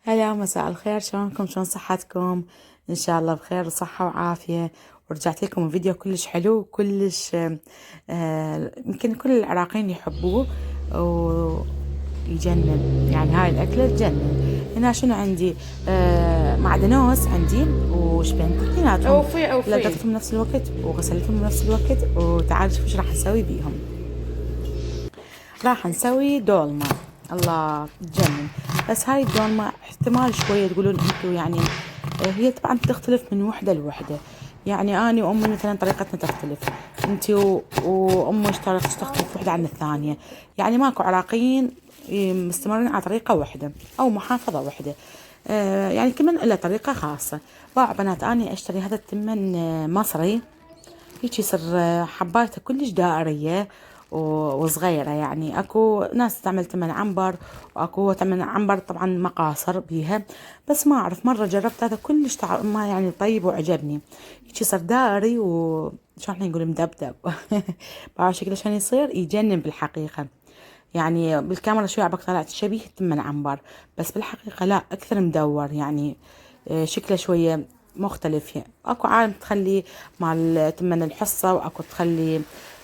هلا، مساء الخير. شلونكم؟ شلون صحتكم؟ ان شاء الله بخير وصحة وعافية. ورجعت لكم فيديو كلش حلو كلش يمكن كل العراقيين يحبوه ويجنن. يعني هاي الأكلة تجنن. هنا شنو عندي؟ معدنوس عندي وشبنت اثنيناتهم. اوفي اوفي. لقطتهم بنفس الوقت وغسلتهم بنفس الوقت. وتعال شوف ايش راح نسوي بيهم. راح نسوي دولمة. الله تجنن. بس هاي الدولمة احتمال شوية تقولون انتو يعني هي طبعا تختلف من وحدة لوحدة. يعني اني وامي مثلا طريقتنا تختلف. انتي وامي تختلف وحدة عن الثانية. يعني ماكو عراقيين مستمرين على طريقة واحدة او محافظة واحدة. يعني كل من له طريقة خاصة. باع بنات اني اشتري هذا التمن مصري. هيك يصير حبايته كلش دائرية وصغيرة. يعني اكو ناس تعمل تمن عنبر واكو تمن عنبر طبعا مقاصر بيها. بس ما اعرف، مرة جربت هذا كلش ما يعني طيب وعجبني. هيك يصير دائري شو احنا نقول مدبدب. بعرف شكله شلون يصير يجنن بالحقيقة. يعني بالكاميرا شوي عبك طلعت شبيه التمن عنبر. بس بالحقيقة لا، اكثر مدور يعني. شكله شوية مختلف. يعني اكو عالم تخلي مع تمن الحصة واكو تخلي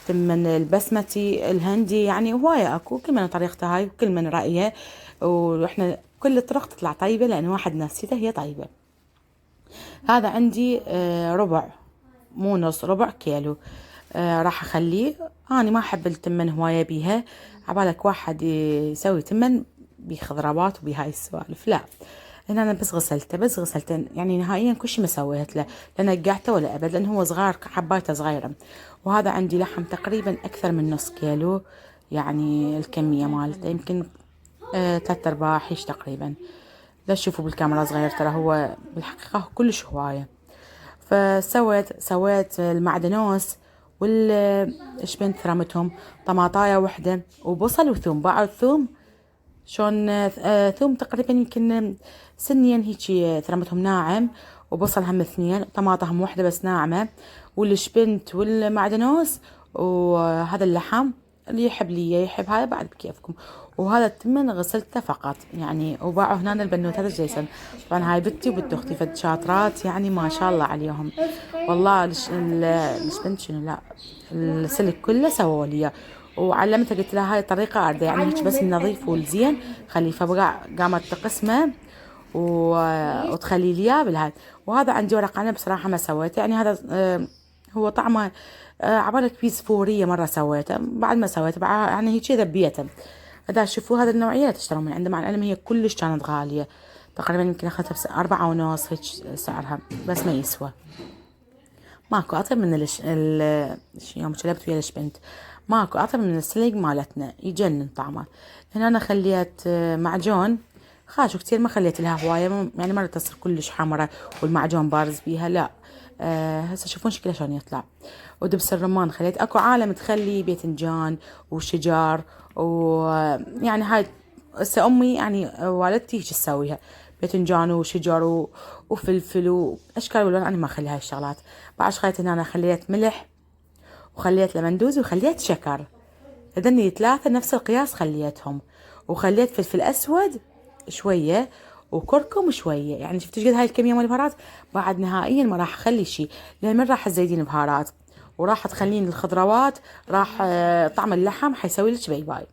تمن البسمتي الهندي. يعني هواية اكو كل من طريقته هاي وكل من رأيه. واحنا كل الطرق تطلع طيبة لان واحد نفسيته هي طيبة. هذا عندي ربع، مو نص، ربع كيلو. راح اخليه. اني ما احب التمن هواية بيها. عبالك واحد يسوي تمن بخضروات وبهاي السوالف؟ لا. هنا انا بس غسلته يعني نهائيا كل شي ما سويت له. لا نقعته ولا ابد لان هو صغار، حبايته صغيره. وهذا عندي لحم تقريبا اكثر من نص كيلو. يعني الكميه مالته يمكن 3/4 هيش تقريبا. لا تشوفوا بالكاميرا صغير، ترى هو بالحقيقه كلش هوايه. سويت المعدنوس والشبنت ثرمتهم. طماطاية وحدة وبصل وثوم. باعوا الثوم شون ثوم تقريبا يمكن سنين هيجي ثرمتهم ناعم. وبصل هم اثنين. طماطة هم وحدة بس ناعمة. والشبنت والمعدنوس وهذا اللحم. اللي يحب لي يحب هذا بعد بكيفكم. وهذا التمن غسلته فقط يعني. وباعوا هنا البنوت هذا جيسون. طبعا هاي بنتي وبنت اختي فد شاطرات يعني ما شاء الله عليهم. والله البنت شنو لا، السلك كله سووا لي. وعلمتها قلت لها هاي الطريقة أرده يعني هيك بس النظيف والزين خليه. فبقى قامت تقسمه وتخلي لي اياه بالهاي. وهذا عندي ورق عنب بصراحة ما سويته. يعني هذا هو طعمه عبالك بيس فورية مرة سويته. بعد ما سويته يعني هيك ذبيته. هذا شوفوا هذا النوعية لا تشترون من عنده، مع العلم هي كلش كانت غالية. تقريبا يمكن اخذتها بس 4.5 هيك سعرها. بس ما يسوى. ماكو اطيب من يوم شربت ويا الشبنت. ماكو اطيب من السلق مالتنا يجنن طعمه. هنا انا خليت معجون خاشو كتير. ما خليت لها هواية يعني مرة تصير كلش حمرة والمعجون بارز بيها. لا. هسه شوفون شكله شلون يطلع. ودبس الرمان خليت. اكو عالم تخلي باذنجان وشجار ويعني هاي. هسه امي يعني والدتي هيك تسويها. باذنجان وشجر وفلفل واشكال والوان. انا ما اخلي هاي الشغلات. بعد خليت هنا انا خليت ملح وخليت لمندوز وخليت شكر. هذني 3 نفس القياس خليتهم. وخليت فلفل اسود شويه وكركم شويه. يعني شفت قد هاي الكميه مال البهارات. بعد نهائيا ما راح اخلي شيء لان من راح تزيدين بهارات وراح تخلين الخضروات. راح طعم اللحم حيسوي لك باي باي.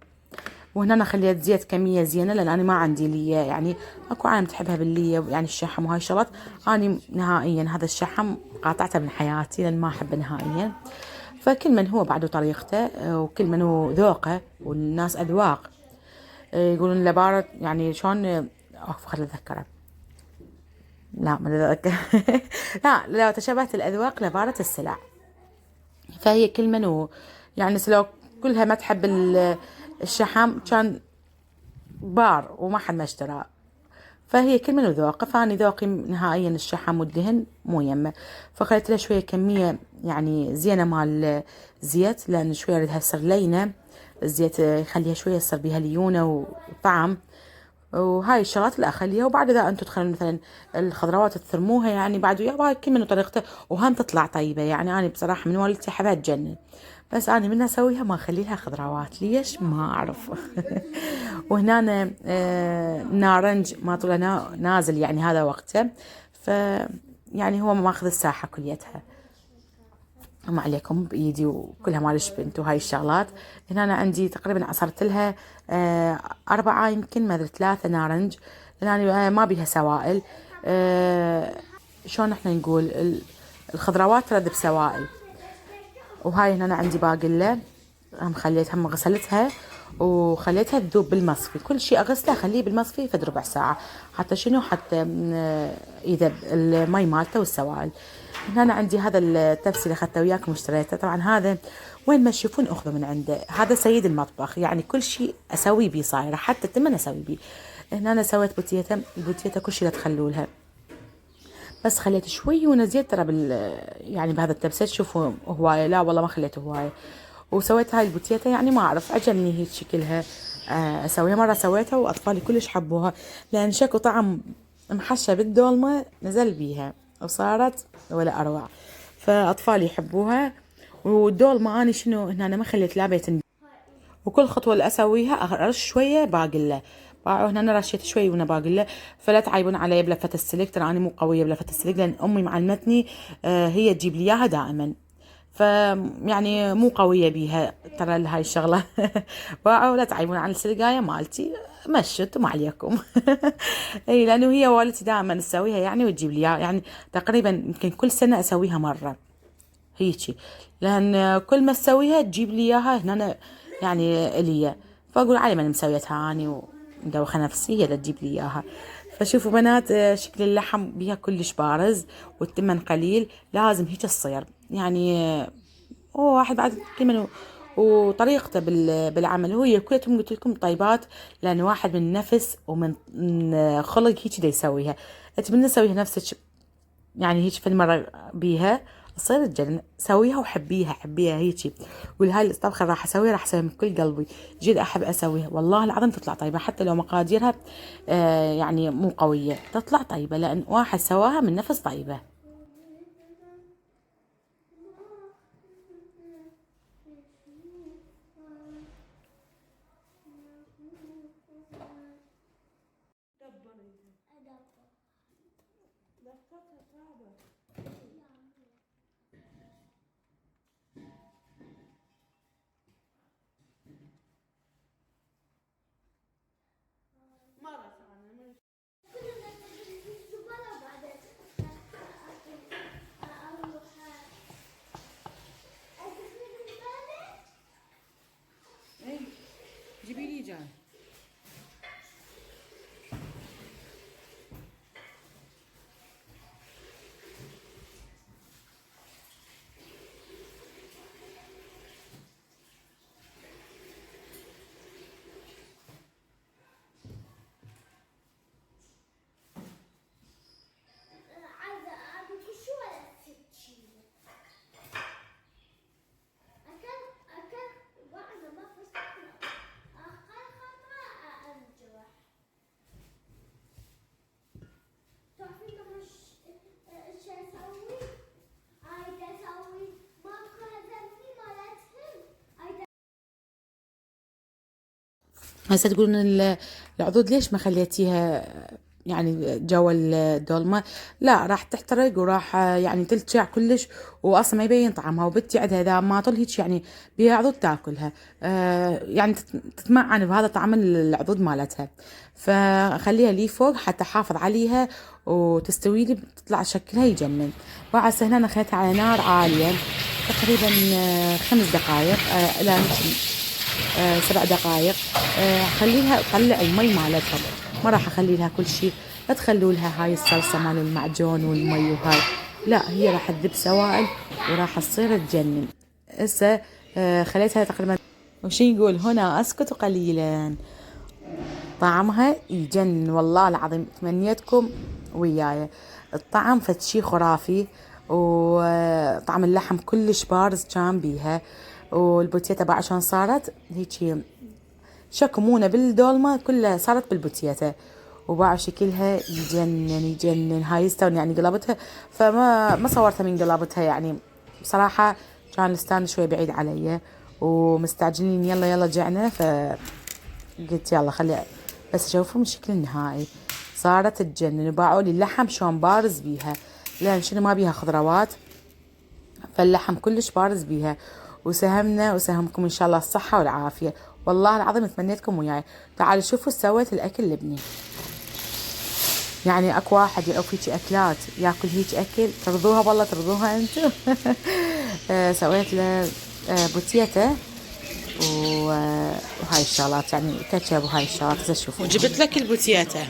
وهنا انا خليت زيت كميه زينه لان انا ما عندي ليه. يعني اكو عالم تحبها بالليه يعني الشحم وهاي الشغلات. اني نهائيا هذا الشحم قاطعته من حياتي لان ما احبه نهائيا. فكل من هو بعده طريقته وكل من هو ذوقه والناس اذواق. يقولون لبارة يعني شلون خليني اتذكره. لا ما اتذكر. لا لو تشابهت الاذواق لبارة السلع. فهي كل من هو يعني سلو كلها ما تحب الشحم كان بار وما حد ما اشتراه. فهي كل من ذوقه. فاني ذوقي نهائيا الشحم والدهن مو يمه. فخليت له شويه كميه يعني زينه مال زيت لان شويه اريدها تصير لينه. الزيت يخليها شويه يصير بها ليونه وطعم. وهاي الشغلات اللي اخليها. وبعد ذا انتم تخلون مثلا الخضروات تثرموها يعني بعد ويا كل من طريقته. وهم تطلع طيبه. يعني انا بصراحه من والدتي حبها تجنن. بس أنا من أسويها ما أخليلها خضروات، ليش ما أعرف. وهنا نارنج ما طوله نازل، يعني هذا وقته، ف يعني هو ماخذ الساحة كليتها. ما عليكم بإيدي وكلها مالش بنت وهاي الشغلات. هنا أنا عندي تقريبا عصرت لها 4 يمكن ما أدري 3 نارنج، لأن أنا ما بيها سوائل. شلون احنا نقول الخضروات ترد بسوائل. وهاي هنا أنا عندي باقلة، هم خليتها، هم غسلتها وخليتها تذوب بالمصفي. كل شيء أغسله أخليه بالمصفي فد ربع ساعة، حتى شنو، حتى يذب المي مالته والسوائل. هنا أنا عندي هذا التبسي اللي أخذته وياكم واشتريته. طبعا هذا وين ما تشوفون أخذوا من عنده، هذا سيد المطبخ، يعني كل شيء أسوي بيه صايرة، حتى التمن أسوي بيه. هنا أنا سويت بوتيتا، البوتيتا كل شيء لا تخلوا لها، بس خليت شوي ونزيت ترى يعني بهذا التبسة. تشوفوا هواية؟ لا والله ما خليته هواية. وسويت هاي البوتيتا، يعني ما أعرف عجبني هيك شكلها. أسويها مرة، سويتها وأطفالي كلش حبوها، لأن شكو طعم محشى بالدولمة نزل بيها وصارت ولا أروع، فأطفالي يحبوها. والدولمة أنا شنو هنا أنا ما خليت لا بيت، وكل خطوة اللي أسويها أرش شوية باقلة. هنا أنا رشيت شوي وأنا باقلة، فلا تعيبون علي بلفة السلك، ترى أنا مو قوية بلفة السلك، لأن أمي معلمتني هي تجيب لي إياها دائما، يعني مو قوية بيها ترى هاي الشغلة. ولا تعيبون عن السلقاية مالتي، مشت وما عليكم. اي لأنه هي والدتي دائما تسويها يعني وتجيب لي إياها، يعني تقريبا يمكن كل سنة أسويها مرة هيجي، لأن كل ما تسويها تجيب لي إياها هنا أنا يعني إلي، فأقول علي ما أنا مسويتها أني ومدوخة نفسي، هي اللي تجيب لي إياها. فشوفوا بنات شكل اللحم بيها كلش بارز والتمن قليل، لازم هيك تصير يعني. هو واحد بعد كلمة وطريقته بالعمل، هو كلتهم قلت لكم طيبات، لأن واحد من نفس ومن خلق هيك دا يسويها. أتمنى نسويها نفسك يعني هيك في المرة بيها تصير تجنن. سويها وحبيها، حبيها هيك. ولهاي الطبخة راح أسويها من كل قلبي، جد أحب أسويها والله العظيم تطلع طيبة، حتى لو مقاديرها يعني مو قوية تطلع طيبة، لأن واحد سواها من نفس طيبة. جيبي لي جاي. هسه تقولون العضود ليش ما خليتيها يعني جو الدولمة؟ لا راح تحترق وراح يعني تلتشع كلش، واصلا ما يبين طعمها، وبنتي عندها اذا ما طل هيك يعني بيها عضود تاكلها يعني تتمعن بهذا طعم العضود مالتها. فخليها لي فوق حتى حافظ عليها وتستوي لي، تطلع شكلها يجنن. وعسى هنا انا خليتها على نار عالية تقريبا 5 دقائق الى 7 دقائق. خليها تطلع المي مالتها، ما راح اخلي لها كل شيء، لا تخلوا لها هاي الصلصه مال المعجون والمي وهاي، لا هي راح تذب سوائل وراح تصير تجنن. هسه خليتها تقريبا، وش نقول هنا اسكت قليلا، طعمها يجنن والله العظيم، تمنيتكم وياي. الطعم فتشي خرافي، وطعم اللحم كلش بارز كان بيها، والبوتيتا بعد شلون صارت هيك شكمونة بالدولمة كلها صارت بالبوتيتا، وبعد شكلها يجنن يجنن. هاي استون يعني قلبتها، فما صورتها من قلبتها يعني بصراحة كان الستاند شوي بعيد علي ومستعجلين يلا يلا جعنا، فقلت يلا خلي بس اشوفهم الشكل النهائي. صارت تجنن، وباعوا لي اللحم شلون بارز بيها، لان شنو ما بيها خضروات، فاللحم كلش بارز بيها. وسهمنا وسهمكم ان شاء الله الصحة والعافية. والله العظيم تمنيتكم وياي. تعالوا شوفوا سويت الاكل لابني. يعني اكو واحد يعوف هيك اكلات ياكل هيك اكل ترضوها، والله ترضوها انتم. سويت له بوتيتا وهاي الشغلات، يعني كاتشب وهاي الشغلات هسه تشوفون. وجبت لك البوتيتا.